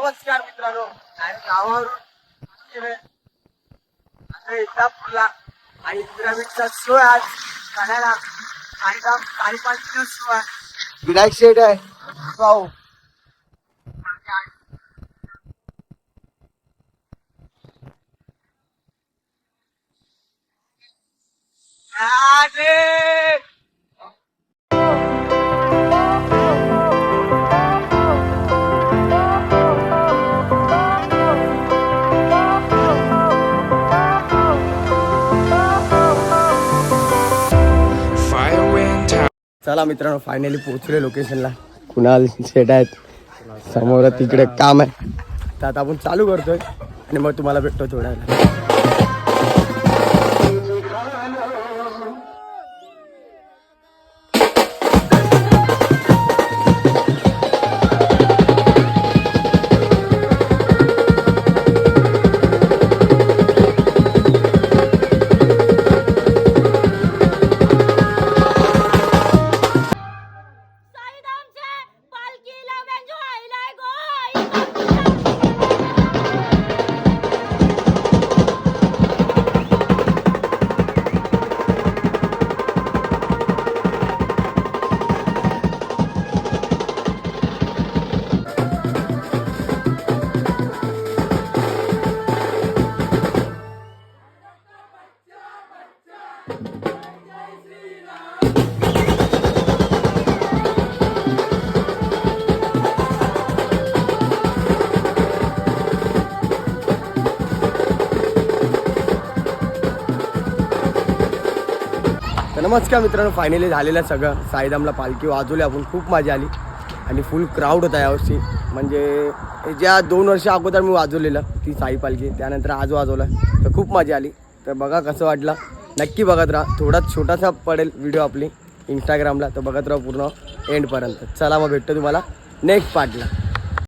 नमस्कार मित्रांनो, गावावरून इंदापूरला आणि पिरामिडचा शो आज काढायला आणि 5.5 दिवस शो आहे. विनायक शेठ आहे भाऊ. चला मित्रांनो, फायनली पोहोचले लोकेशनला. कुणाल शेट आहेत समोर, तिकडे काम आहे. तर आता आपण चालू करतोय आणि मग तुम्हाला भेटतो थोड्या वेळात. नमस्कार मित्रांनो, फायनली झालेलं सगळं. साईधामला पालखी वाजवली आपण, खूप मजा आली आणि फुल क्राऊड होता यावर्षी. म्हणजे ज्या 2 वर्ष अगोदर मी वाजवलेलं ती साई पालखी, त्यानंतर आज वाजवलं, तर खूप मजा आली. तर बघा कसं वाटलं, नक्की बघत राहा. थोडा छोटासा पडेल व्हिडिओ आपली इंस्टाग्रामला, तर बघत राहा पूर्ण एंडपर्यंत. चला मग भेटतो तुम्हाला नेक्स्ट पार्टला.